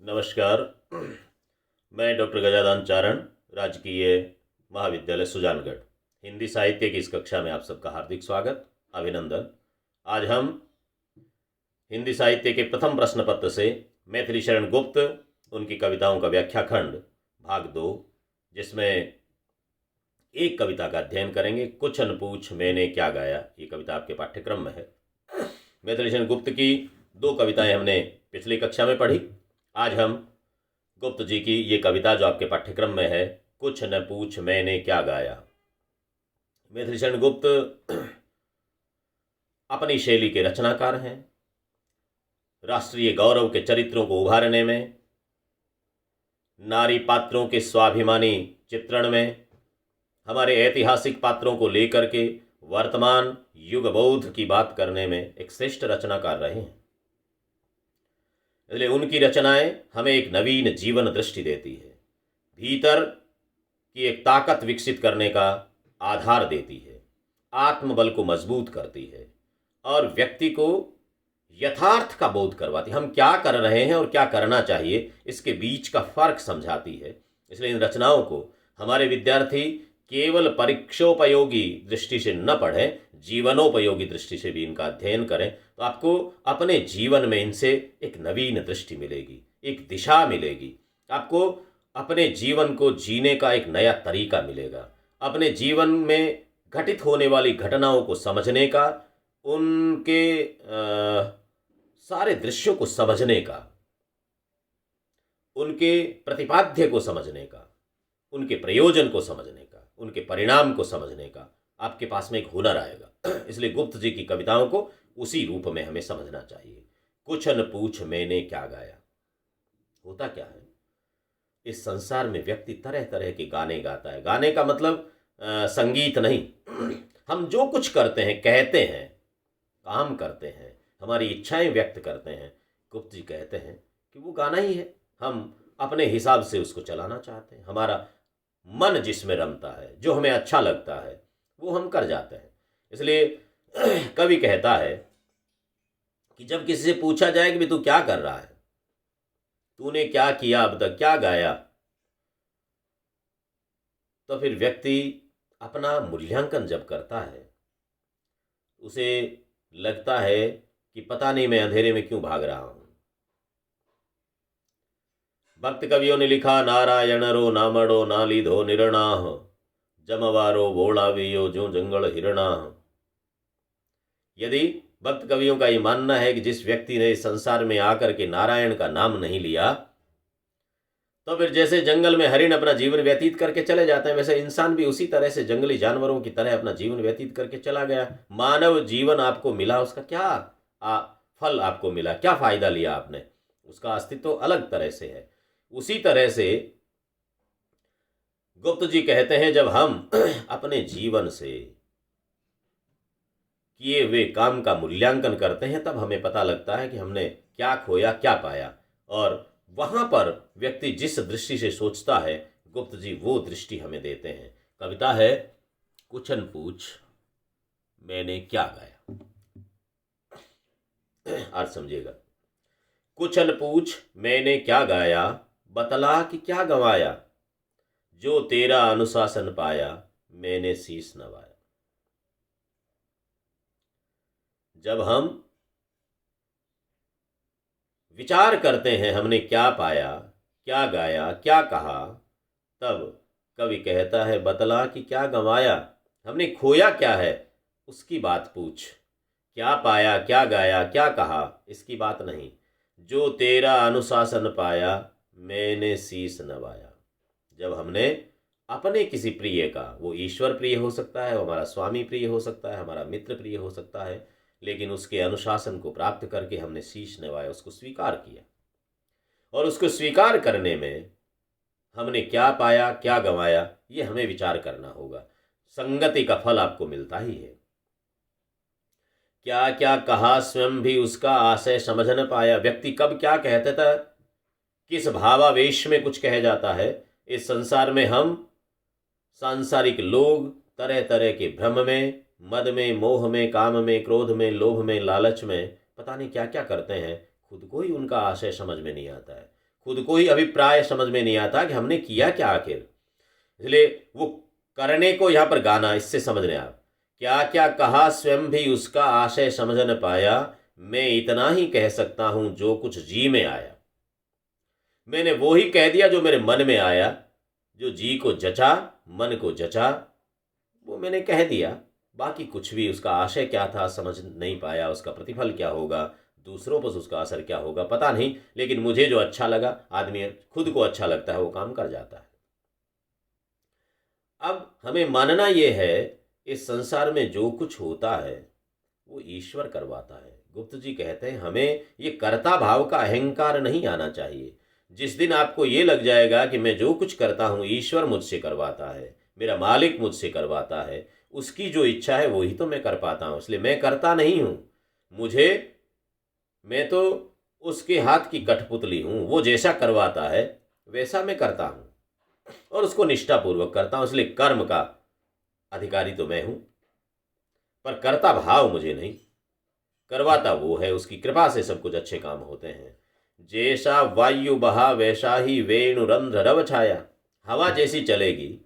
नमस्कार। मैं डॉक्टर गजानन चारण, राजकीय महाविद्यालय सुजानगढ़, हिंदी साहित्य की इस कक्षा में आप सबका हार्दिक स्वागत, अभिनंदन। आज हम हिंदी साहित्य के प्रथम प्रश्न पत्र से मैथिली शरण गुप्त, उनकी कविताओं का व्याख्याखंड भाग 2, जिसमें एक कविता का अध्ययन करेंगे। कुछ न पूछ मैंने क्या गाया, ये कविता आपके पाठ्यक्रम में है। मैथिली शरण गुप्त की 2 कविताएं हमने पिछली कक्षा में पढ़ी। आज हम गुप्त जी की ये कविता जो आपके पाठ्यक्रम में है, कुछ न पूछ मैंने क्या गाया। मैथिली शरण गुप्त अपनी शैली के रचनाकार हैं। राष्ट्रीय गौरव के चरित्रों को उभारने में, नारी पात्रों के स्वाभिमानी चित्रण में, हमारे ऐतिहासिक पात्रों को लेकर के वर्तमान युग बोध की बात करने में एक श्रेष्ठ रचनाकार रहे हैं। इसलिए उनकी रचनाएं हमें एक नवीन जीवन दृष्टि देती है, भीतर की एक ताकत विकसित करने का आधार देती है, आत्मबल को मजबूत करती है और व्यक्ति को यथार्थ का बोध करवाती है। हम क्या कर रहे हैं और क्या करना चाहिए, इसके बीच का फर्क समझाती है। इसलिए इन रचनाओं को हमारे विद्यार्थी केवल परीक्षोपयोगी दृष्टि से न पढ़ें, जीवनोपयोगी दृष्टि से भी इनका अध्ययन करें, तो आपको अपने जीवन में इनसे एक नवीन दृष्टि मिलेगी, एक दिशा मिलेगी। आपको अपने जीवन को जीने का एक नया तरीका मिलेगा, अपने जीवन में घटित होने वाली घटनाओं को समझने का, उनके सारे दृश्यों को समझने का, उनके प्रतिपाद्य को समझने का, उनके प्रयोजन को समझने का, उनके परिणाम को समझने का आपके पास में एक हुनर आएगा। इसलिए गुप्त जी की कविताओं को उसी रूप में हमें समझना चाहिए। कुछ न पूछ मैंने क्या गाया। होता क्या है, इस संसार में व्यक्ति तरह तरह के गाने गाता है। गाने का मतलब संगीत नहीं। हम जो कुछ करते हैं, कहते हैं, काम करते हैं, हमारी इच्छाएं व्यक्त करते हैं, गुप्त जी कहते हैं कि वो गाना ही है। हम अपने हिसाब से उसको चलाना चाहते हैं। हमारा मन जिसमें रमता है, जो हमें अच्छा लगता है, वो हम कर जाते हैं। इसलिए कवि कहता है कि जब किसी से पूछा जाए कि तू क्या कर रहा है, तूने क्या किया अब तक, क्या गाया, तो फिर व्यक्ति अपना मूल्यांकन जब करता है, उसे लगता है कि पता नहीं मैं अंधेरे में क्यों भाग रहा हूं। भक्त कवियों ने लिखा, नारायण रो नामड़ो ना लीधो निर्णाह, जमवारो बोलावियो जो जंगल हिरणाह। यदि भक्त कवियों का ये मानना है कि जिस व्यक्ति ने इस संसार में आकर के नारायण का नाम नहीं लिया, तो फिर जैसे जंगल में हरिण अपना जीवन व्यतीत करके चले जाते हैं, वैसे इंसान भी उसी तरह से जंगली जानवरों की तरह अपना जीवन व्यतीत करके चला गया। मानव जीवन आपको मिला, उसका क्या फल आपको मिला, क्या फायदा लिया आपने, उसका अस्तित्व अलग तरह से है। उसी तरह से गुप्त जी कहते हैं, जब हम अपने जीवन से किए हुए काम का मूल्यांकन करते हैं, तब हमें पता लगता है कि हमने क्या खोया, क्या पाया। और वहां पर व्यक्ति जिस दृष्टि से सोचता है, गुप्त जी वो दृष्टि हमें देते हैं। कविता है, कुछ न पूछ मैंने क्या गाया। आज समझिएगा। कुछ न पूछ मैंने क्या गाया, बतला कि क्या गंवाया, जो तेरा अनुशासन पाया, मैंने शीश नवाया। जब हम विचार करते हैं हमने क्या पाया, क्या गाया, क्या कहा, तब कवि कहता है, बतला कि क्या गंवाया। हमने खोया क्या है, उसकी बात पूछ। क्या पाया, क्या गाया, क्या कहा, इसकी बात नहीं। जो तेरा अनुशासन पाया, मैंने शीश नवाया। जब हमने अपने किसी प्रिय का, वो ईश्वर प्रिय हो सकता है, वो हमारा स्वामी प्रिय हो सकता है, हमारा मित्र प्रिय हो सकता है, लेकिन उसके अनुशासन को प्राप्त करके हमने शीश नवाया, उसको स्वीकार किया। और उसको स्वीकार करने में हमने क्या पाया, क्या गंवाया, ये हमें विचार करना होगा। संगति का फल आपको मिलता ही है। क्या क्या कहा, स्वयं भी उसका आशय समझ न पाया। व्यक्ति कब क्या कहता था, किस भावावेश में कुछ कह जाता है। इस संसार में हम सांसारिक लोग तरह तरह के भ्रम में, मद में, मोह में, काम में, क्रोध में, लोभ में, लालच में पता नहीं क्या क्या करते हैं। खुद को ही उनका आशय समझ में नहीं आता है। खुद को ही अभिप्राय समझ में नहीं आता कि हमने किया क्या आखिर। इसलिए वो करने को यहाँ पर गाना, इससे समझ रहे आप, क्या क्या कहा स्वयं भी उसका आशय समझ न पाया, मैं इतना ही कह सकता हूं जो कुछ जी में आया। मैंने वो ही कह दिया जो मेरे मन में आया, जो जी को जचा, मन को जचा, वो मैंने कह दिया। बाकी कुछ भी उसका आशय क्या था समझ नहीं पाया, उसका प्रतिफल क्या होगा, दूसरों पर उसका असर क्या होगा पता नहीं, लेकिन मुझे जो अच्छा लगा, आदमी खुद को अच्छा लगता है वो काम कर जाता है। अब हमें मानना ये है इस संसार में जो कुछ होता है वो ईश्वर करवाता है। गुप्त जी कहते हैं हमें ये कर्ता भाव का अहंकार नहीं आना चाहिए। जिस दिन आपको ये लग जाएगा कि मैं जो कुछ करता हूँ ईश्वर मुझसे करवाता है, मेरा मालिक मुझसे करवाता है, उसकी जो इच्छा है वही तो मैं कर पाता हूँ, इसलिए मैं करता नहीं हूँ, मैं तो उसके हाथ की कठपुतली हूँ, वो जैसा करवाता है वैसा मैं करता हूँ और उसको निष्ठापूर्वक करता हूँ, इसलिए कर्म का अधिकारी तो मैं हूँ, पर कर्ता भाव मुझे नहीं, करवाता वो है, उसकी कृपा से सब कुछ अच्छे काम होते हैं। जैसा वायु बहा वैसा ही वेणु रंध्र रव छाया, हवा जैसी चलेगी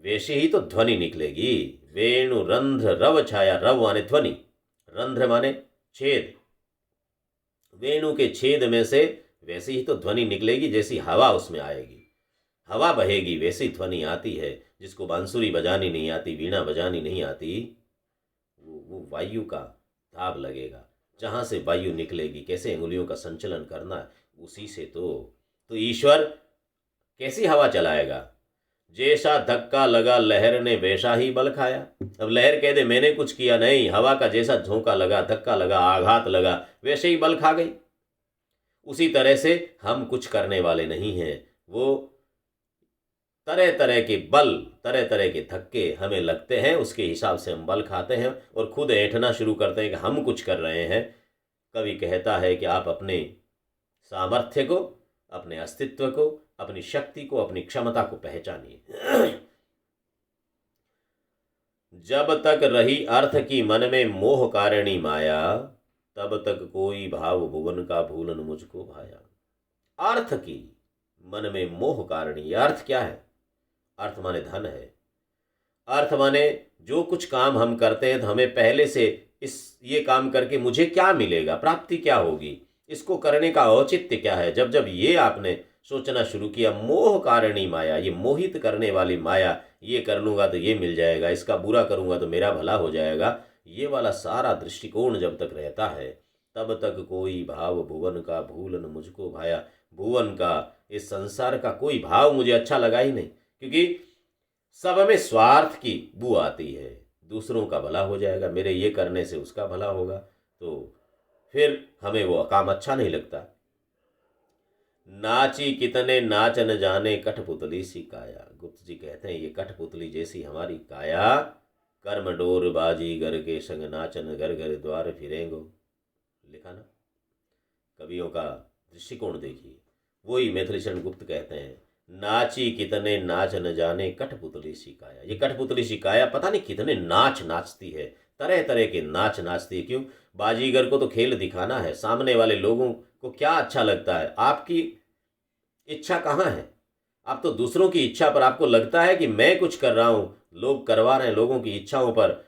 वैसी ही तो ध्वनि निकलेगी। वेणु रंध्र रव छाया, रव माने ध्वनि, रंध्र माने छेद, वेणु के छेद में से वैसी ही तो ध्वनि निकलेगी जैसी हवा उसमें आएगी। हवा बहेगी वैसी ध्वनि आती है। जिसको बांसुरी बजानी नहीं आती, वीणा बजानी नहीं आती, वो वायु का ताब लगेगा, जहाँ से वायु निकलेगी, कैसे अंगुलियों का संचलन करना है, उसी से तो ईश्वर कैसी हवा चलाएगा। जैसा धक्का लगा लहर ने वैसा ही बल खाया। अब लहर कह दे मैंने कुछ किया नहीं, हवा का जैसा झोंका लगा, धक्का लगा, आघात लगा, वैसे ही बल खा गई। उसी तरह से हम कुछ करने वाले नहीं हैं, वो तरह तरह के बल, तरह तरह के धक्के हमें लगते हैं, उसके हिसाब से हम बल खाते हैं और खुद ऐंठना शुरू करते हैं कि हम कुछ कर रहे हैं। कवि कहता है कि आप अपने सामर्थ्य को, अपने अस्तित्व को, अपनी शक्ति को, अपनी क्षमता को पहचानिए। जब तक रही अर्थ की मन में मोह कारिणी माया, तब तक कोई भाव भुवन का भूलन मुझको भाया। अर्थ की मन में मोह कारिणी, अर्थ क्या है? अर्थ माने धन है। अर्थ माने जो कुछ काम हम करते हैं तो हमें पहले से ये काम करके मुझे क्या मिलेगा, प्राप्ति क्या होगी, इसको करने का औचित्य क्या है। जब जब ये आपने सोचना शुरू किया, मोह कारिणी माया, ये मोहित करने वाली माया, ये कर लूँगा तो ये मिल जाएगा, इसका बुरा करूँगा तो मेरा भला हो जाएगा, ये वाला सारा दृष्टिकोण जब तक रहता है तब तक कोई भाव भुवन का भूलन मुझको भाया। भुवन का, इस संसार का कोई भाव मुझे अच्छा लगा ही नहीं, क्योंकि सब में स्वार्थ की बू आती है। दूसरों का भला हो जाएगा, मेरे ये करने से उसका भला होगा, तो फिर हमें वो काम अच्छा नहीं लगता। नाची कितने नाच न जाने कठपुतली सी काया। गुप्त जी कहते हैं ये कठपुतली जैसी हमारी काया, कर्म डोर बाजी गर के संग नाचन घर घर द्वार फिरेंगो। लिखा ना, कवियों का दृष्टिकोण देखिए। वही मैथिलीशरण गुप्त कहते हैं, नाची कितने नाच न जाने कठपुतली सी काया। ये कठपुतली सी काया पता नहीं कितने नाच नाचती है, तरह तरह के नाच नाचती है। क्यों? बाजीगर को तो खेल दिखाना है, सामने वाले लोगों को क्या अच्छा लगता है, आपकी इच्छा कहाँ है? आप तो दूसरों की इच्छा पर, आपको लगता है कि मैं कुछ कर रहा हूँ, लोग करवा रहे हैं, लोगों की इच्छाओं पर।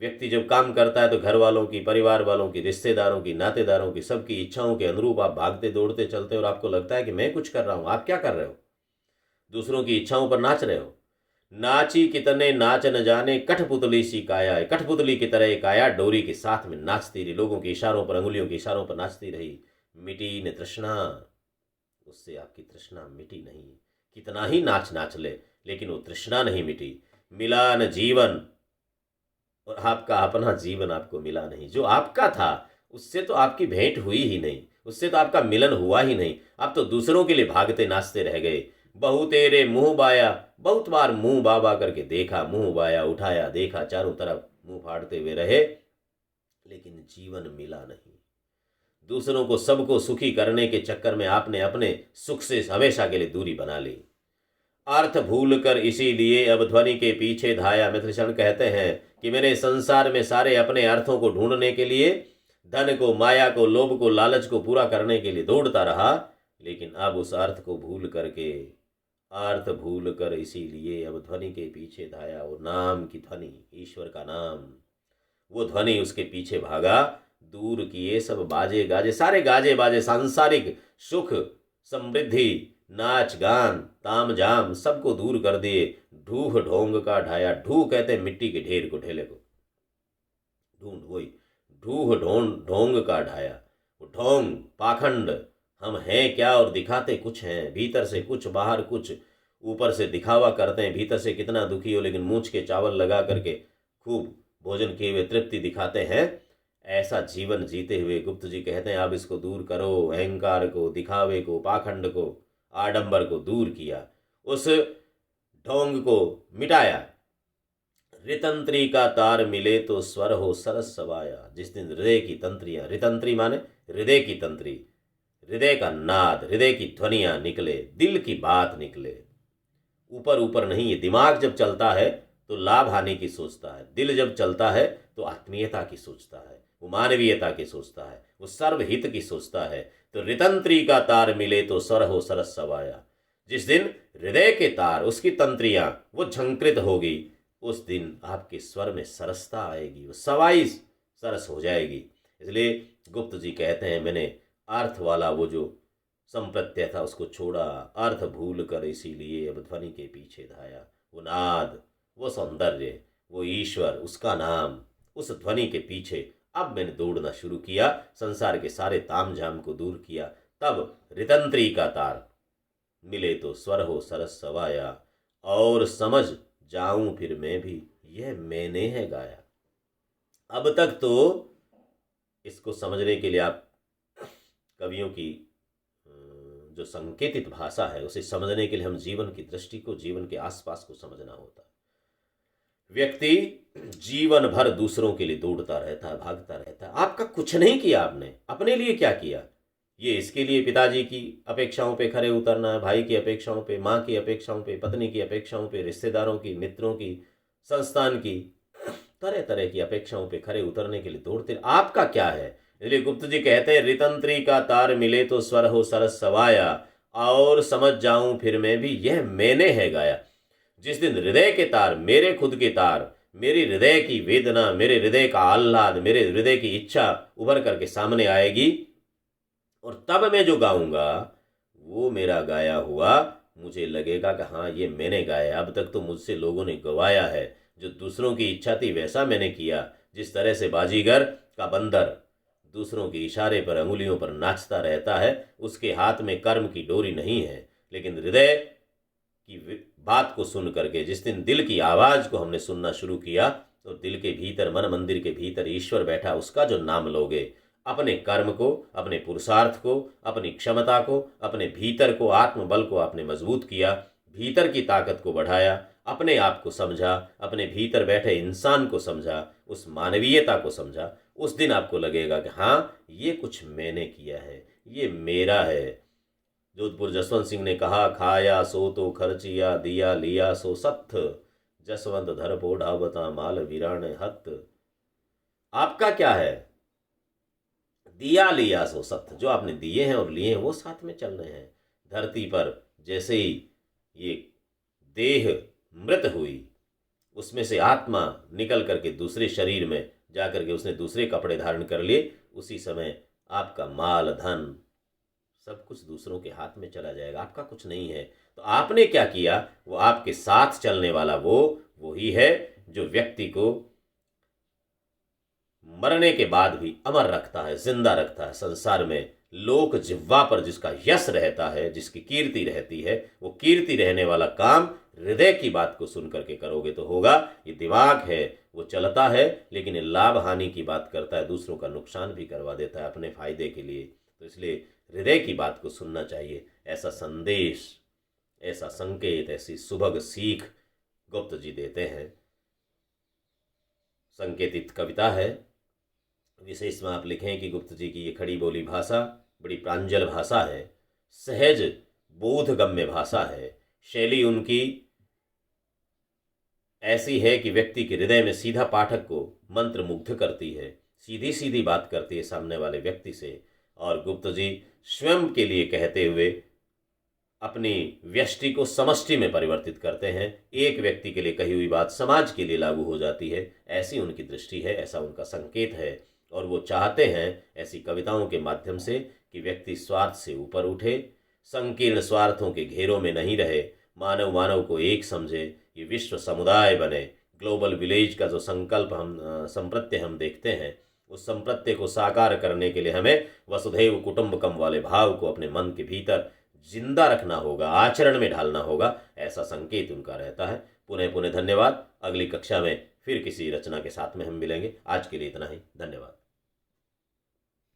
व्यक्ति जब काम करता है तो घर वालों की, परिवार वालों की, रिश्तेदारों की, नातेदारों की, सबकी इच्छाओं के अनुरूप आप भागते दौड़ते चलते, और आपको लगता है कि मैं कुछ कर रहा हूँ। आप क्या कर रहे हो? दूसरों की इच्छाओं पर नाच रहे हो। नाची कितने नाच न जाने कठपुतली सी काया है। कठपुतली की तरह काया डोरी के साथ में नाचती रही, लोगों के इशारों पर, अंगुलियों के इशारों पर नाचती रही। मिटी न तृष्णा, उससे आपकी तृष्णा मिटी नहीं। कितना ही नाच नाच ले, लेकिन वो तृष्णा नहीं मिटी। मिला न जीवन, और आपका अपना जीवन आपको मिला नहीं। जो आपका था उससे तो आपकी भेंट हुई ही नहीं, उससे तो आपका मिलन हुआ ही नहीं। आप तो दूसरों के लिए भागते नाचते रह गए। बहु तेरे मुंह बाया, बहुत बार मुंह बाबा करके देखा, मुंह बाया, उठाया, देखा, चारों तरफ मुंह फाड़ते हुए रहे, लेकिन जीवन मिला नहीं। दूसरों को, सबको सुखी करने के चक्कर में आपने अपने सुख से हमेशा के लिए दूरी बना ली। अर्थ भूल कर इसीलिए अब ध्वनि के पीछे धाया। मैथिलीशरण कहते हैं कि मैंने संसार में सारे अपने अर्थों को ढूंढने के लिए, धन को, माया को, लोभ को, लालच को पूरा करने के लिए दौड़ता रहा, लेकिन अब उस अर्थ को भूल करके, अर्थ भूल कर इसीलिए अब ध्वनि के पीछे धाया। वो नाम की ध्वनि, ईश्वर का नाम, वो ध्वनि उसके पीछे भागा। दूर किए सब बाजे गाजे, सारे गाजे बाजे, सांसारिक सुख समृद्धि, नाच गान ताम झाम सबको दूर कर दिए। ढूह ढोंग का ढाया, ढूह कहते हैं मिट्टी के ढेर को, ढेले को, ढूंढ वही, ढूह ढोंग का ढाया। वो ढोंग पाखंड, हम हैं क्या और दिखाते कुछ हैं, भीतर से कुछ बाहर कुछ, ऊपर से दिखावा करते हैं, भीतर से कितना दुखी हो लेकिन मूंछ के चावल लगा करके खूब भोजन किए हुए तृप्ति दिखाते हैं। ऐसा जीवन जीते हुए गुप्त जी कहते हैं अब इसको दूर करो, अहंकार को, दिखावे को, पाखंड को, आडंबर को दूर किया, उस ढोंग को मिटाया। रितंत्री का तार मिले तो स्वर हो सरस सवाया। जिस दिन हृदय की तंत्रियां, रितंत्री माने हृदय की तंत्री, हृदय का नाद, हृदय की ध्वनियां निकले, दिल की बात निकले, ऊपर ऊपर नहीं। ये दिमाग जब चलता है तो लाभ हानि की सोचता है, दिल जब चलता है तो आत्मीयता की सोचता है, वो मानवीयता की सोचता है, वो सर्वहित की सोचता है। तो रितंत्री का तार मिले तो स्वर हो सरस सवाया। जिस दिन हृदय के तार, उसकी तंत्रियां वो झंकृत होगी, उस दिन आपके स्वर में सरसता आएगी, वो सवाई सरस हो जाएगी। इसलिए गुप्त जी कहते हैं मैंने अर्थ वाला वो जो संप्रत्यय था उसको छोड़ा, अर्थ भूल कर इसीलिए अब ध्वनि के पीछे धाया। वो नाद, वो सौंदर्य, वो ईश्वर, उसका नाम, उस ध्वनि के पीछे अब मैंने दौड़ना शुरू किया, संसार के सारे तामझाम को दूर किया। तब रितंत्री का तार मिले तो स्वर हो सरस सवाया, और समझ जाऊं फिर मैं भी यह मैंने है गाया। अब तक तो इसको समझने के लिए आप कवियों की जो संकेतित भाषा है उसे समझने के लिए हम जीवन की दृष्टि को, जीवन के आसपास को समझना होता है। व्यक्ति जीवन भर दूसरों के लिए दौड़ता रहता है, भागता रहता है। आपका कुछ नहीं किया आपने, अपने लिए क्या किया? ये इसके लिए पिताजी की अपेक्षाओं पे खरे उतरना है, भाई की अपेक्षाओं पे, माँ की अपेक्षाओं पे, पत्नी की अपेक्षाओं पे, रिश्तेदारों की, मित्रों की, संस्थान की, तरह तरह की अपेक्षाओं पे खरे उतरने के लिए दौड़ते। आपका क्या है? इसलिए गुप्त जी कहते हैं रितंत्री का तार मिले तो स्वर हो सरस सवाया, और समझ जाऊं फिर मैं भी यह मैंने है गाया। जिस दिन हृदय के तार, मेरे खुद के तार, मेरी हृदय की वेदना, मेरे हृदय का आह्लाद, मेरे हृदय की इच्छा उभर करके सामने आएगी, और तब मैं जो गाऊंगा वो मेरा गाया हुआ मुझे लगेगा कि हाँ ये मैंने गाया। अब तक तो मुझसे लोगों ने गवाया है, जो दूसरों की इच्छा थी वैसा मैंने किया। जिस तरह से बाजीगर का बंदर दूसरों के इशारे पर, अंगुलियों पर नाचता रहता है, उसके हाथ में कर्म की डोरी नहीं है, लेकिन हृदय की बात को सुन करके जिस दिन दिल की आवाज को हमने सुनना शुरू किया, तो दिल के भीतर, मन मंदिर के भीतर ईश्वर बैठा, उसका जो नाम लोगे, अपने कर्म को, अपने पुरुषार्थ को, अपनी क्षमता को, अपने भीतर को, आत्मबल को आपने मजबूत किया, भीतर की ताकत को बढ़ाया, अपने आप को समझा, अपने भीतर बैठे इंसान को समझा, उस मानवीयता को समझा, उस दिन आपको लगेगा कि हाँ ये कुछ मैंने किया है, ये मेरा है। जोधपुर जसवंत सिंह ने कहा, खाया सो तो खर्चिया, दिया लिया सो सत्थ, जसवंत धर पोढ़ा बता माल वीरान हत। आपका क्या है? दिया लिया सो सत्थ, जो आपने दिए हैं और लिए हैं वो साथ में चल रहे हैं। धरती पर जैसे ही ये देह मृत हुई, उसमें से आत्मा निकल करके दूसरे शरीर में जाकर के उसने दूसरे कपड़े धारण कर लिए, उसी समय आपका माल धन सब कुछ दूसरों के हाथ में चला जाएगा, आपका कुछ नहीं है। तो आपने क्या किया? वो आपके साथ चलने वाला वो ही है जो व्यक्ति को मरने के बाद भी अमर रखता है, जिंदा रखता है। संसार में लोक जिह्वा पर जिसका यश रहता है, जिसकी कीर्ति रहती है, वो कीर्ति रहने वाला काम हृदय की बात को सुन करके करोगे तो होगा। ये दिमाग है वो चलता है, लेकिन ये लाभ हानि की बात करता है, दूसरों का नुकसान भी करवा देता है अपने फायदे के लिए। तो इसलिए हृदय की बात को सुनना चाहिए। ऐसा संदेश, ऐसा संकेत, ऐसी सुभग सीख गुप्त जी देते हैं। संकेतित कविता है। विशेष में आप लिखें कि गुप्त जी की ये खड़ी बोली भाषा बड़ी प्रांजल भाषा है, सहज बोधगम्य भाषा है। शैली उनकी ऐसी है कि व्यक्ति के हृदय में सीधा पाठक को मंत्र मुग्ध करती है, सीधी सीधी बात करती है सामने वाले व्यक्ति से, और गुप्त जी स्वयं के लिए कहते हुए अपनी व्यष्टि को समष्टि में परिवर्तित करते हैं। एक व्यक्ति के लिए कही हुई बात समाज के लिए लागू हो जाती है, ऐसी उनकी दृष्टि है, ऐसा उनका संकेत है। और वो चाहते हैं ऐसी कविताओं के माध्यम से कि व्यक्ति स्वार्थ से ऊपर उठे, संकीर्ण स्वार्थों के घेरों में नहीं रहे, मानव मानव को एक समझे, ये विश्व समुदाय बने। ग्लोबल विलेज का जो संकल्प संप्रत्यय हम देखते हैं, उस संप्रत्यय को साकार करने के लिए हमें वसुधैव कुटुंबकम वाले भाव को अपने मन के भीतर जिंदा रखना होगा, आचरण में ढालना होगा, ऐसा संकेत उनका रहता है। पुनः पुनः धन्यवाद। अगली कक्षा में फिर किसी रचना के साथ में हम मिलेंगे। आज के लिए इतना ही, धन्यवाद।